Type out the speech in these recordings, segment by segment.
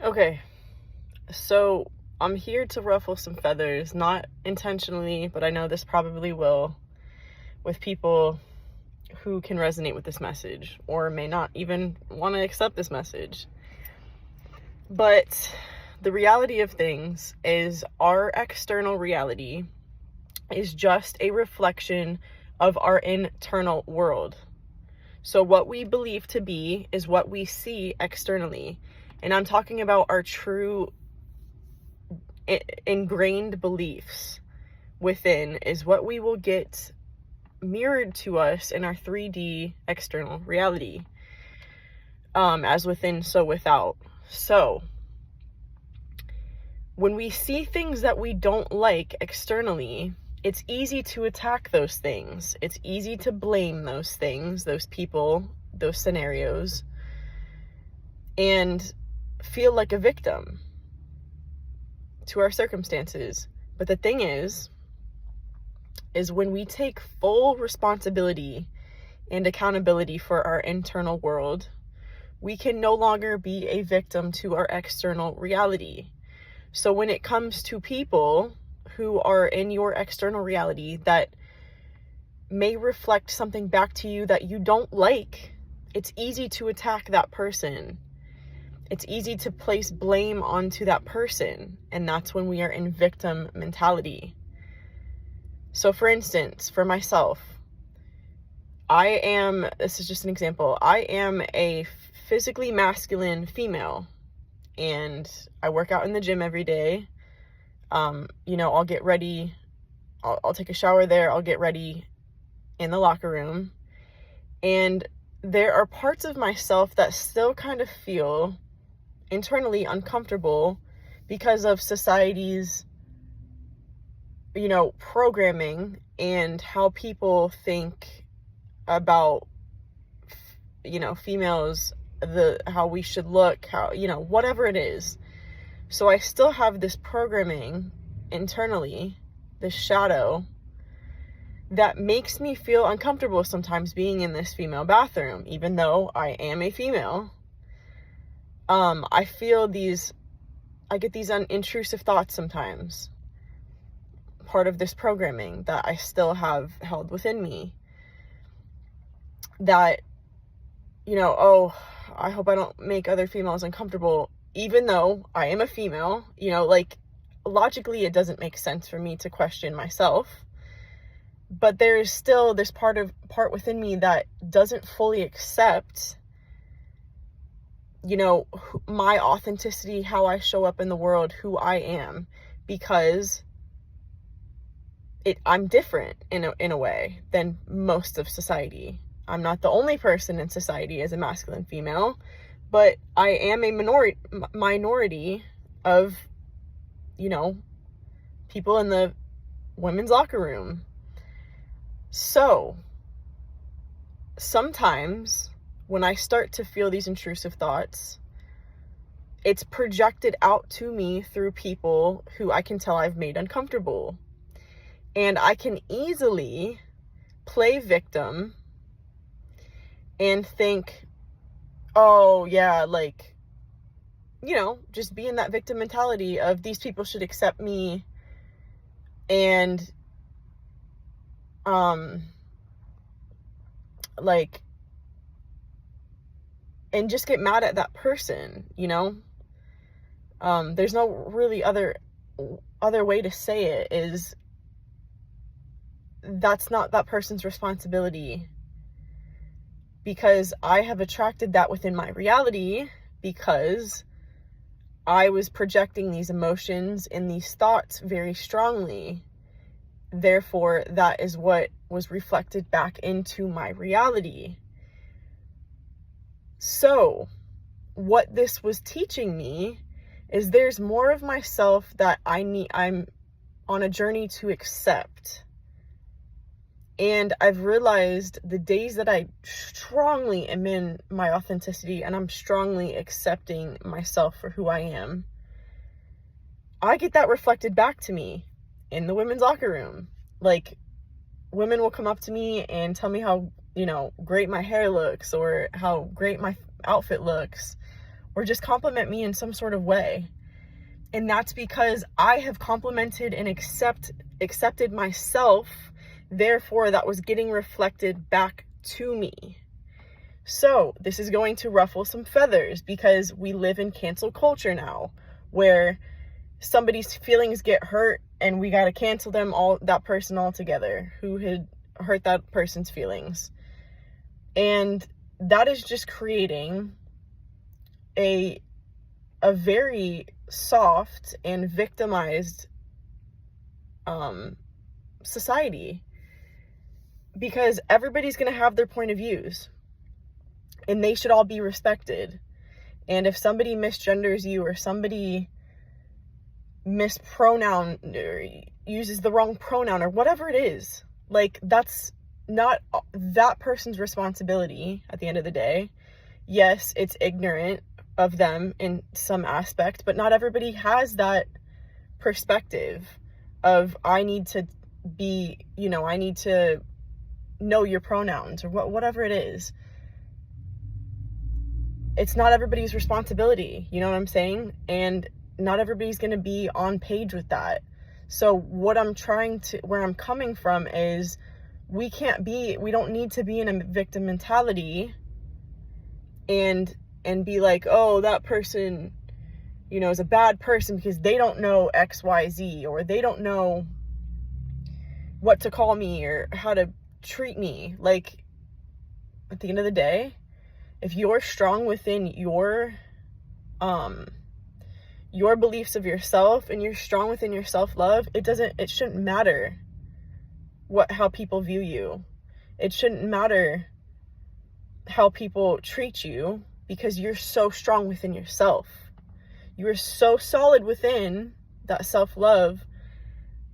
Okay, so I'm here to ruffle some feathers, not intentionally, but I know this probably will, with people who can resonate with this message or may not even want to accept this message. But the reality of things is our external reality is just a reflection of our internal world. So what we believe to be is what we see externally. And I'm talking about our true ingrained beliefs within is what we will get mirrored to us in our 3D external reality. As within, so without. So when we see things that we don't like externally, it's easy to attack those things. It's easy to blame those things, those people, those scenarios, and feel like a victim to our circumstances. But the thing is when we take full responsibility and accountability for our internal world, we can no longer be a victim to our external reality. So when it comes to people who are in your external reality that may reflect something back to you that you don't like, it's easy to attack that person. It's easy to place blame onto that person, and that's when we are in victim mentality. So for instance, for myself, this is just an example, I am a physically masculine female, and I work out in the gym every day. I'll get ready, I'll take a shower there, I'll get ready in the locker room, and there are parts of myself that still kind of feel internally uncomfortable because of society's programming and how people think about females, how we should look, how whatever it is. So I still have this programming internally, this shadow that makes me feel uncomfortable sometimes being in this female bathroom, even though I am a female. I get these intrusive thoughts sometimes, part of this programming that I still have held within me, that, I hope I don't make other females uncomfortable, even though I am a female. Logically, it doesn't make sense for me to question myself, but there is still this part within me that doesn't fully accept my authenticity, how I show up in the world, who I am, because I'm different in a way than most of society. I'm not the only person in society as a masculine female, but I am a minority of, people in the women's locker room. So sometimes when I start to feel these intrusive thoughts, it's projected out to me through people who I can tell I've made uncomfortable. And I can easily play victim and think, oh yeah, just be in that victim mentality of these people should accept me, and and just get mad at that person. There's no really other way to say it, is that's not that person's responsibility, because I have attracted that within my reality because I was projecting these emotions and these thoughts very strongly. Therefore, that is what was reflected back into my reality. So what this was teaching me is there's more of myself that I'm on a journey to accept. And I've realized the days that I strongly am in my authenticity and I'm strongly accepting myself for who I am, I get that reflected back to me in the women's locker room. Women will come up to me and tell me how, great my hair looks or how great my outfit looks, or just compliment me in some sort of way. And that's because I have complimented and accepted myself. Therefore, that was getting reflected back to me. So this is going to ruffle some feathers because we live in cancel culture now, where somebody's feelings get hurt and we got to cancel that person altogether who had hurt that person's feelings. And that is just creating a very soft and victimized society, because everybody's going to have their point of views and they should all be respected. And if somebody misgenders you, or somebody mispronoun or uses the wrong pronoun, or whatever it is, like, that's not that person's responsibility at the end of the day. Yes, it's ignorant of them in some aspect, but not everybody has that perspective of, I need to know your pronouns, or whatever it is. It's not everybody's responsibility, you know what I'm saying? And not everybody's going to be on page with that. So where I'm coming from is, we don't need to be in a victim mentality and be like, oh, that person, is a bad person because they don't know XYZ, or they don't know what to call me or how to treat me. Like, at the end of the day, if you're strong within your beliefs of yourself, and you're strong within your self-love, it shouldn't matter how people view you. It shouldn't matter how people treat you, because you're so strong within yourself. You are so solid within that self-love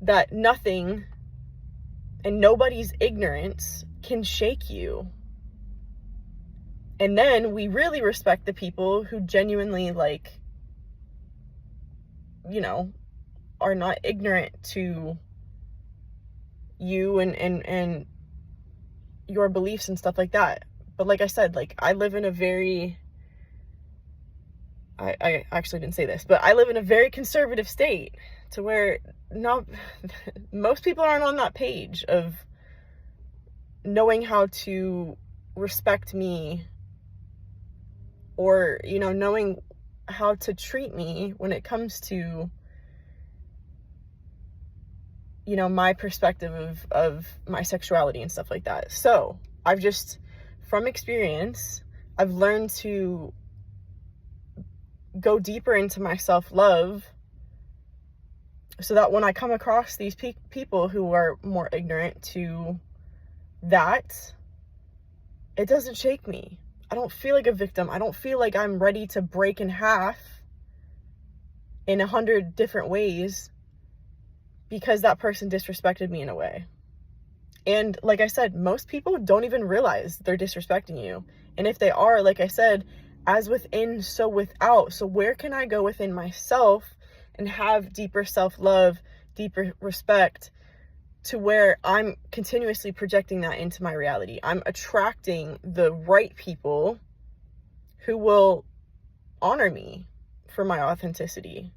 that nothing and nobody's ignorance can shake you. And then we really respect the people who genuinely, are not ignorant to you and your beliefs and stuff like that. But like I said, I live in a very, I actually didn't say this, but I live in a very conservative state, to where most people aren't on that page of knowing how to respect me, or, knowing how to treat me when it comes to, my perspective of my sexuality and stuff like that. So from experience, I've learned to go deeper into my self-love, so that when I come across these people who are more ignorant to that, it doesn't shake me. I don't feel like a victim. I don't feel like I'm ready to break in half in 100 different ways because that person disrespected me in a way. And like I said, most people don't even realize they're disrespecting you. And if they are, like I said, as within, so without. So where can I go within myself and have deeper self-love, deeper respect, to where I'm continuously projecting that into my reality? I'm attracting the right people who will honor me for my authenticity.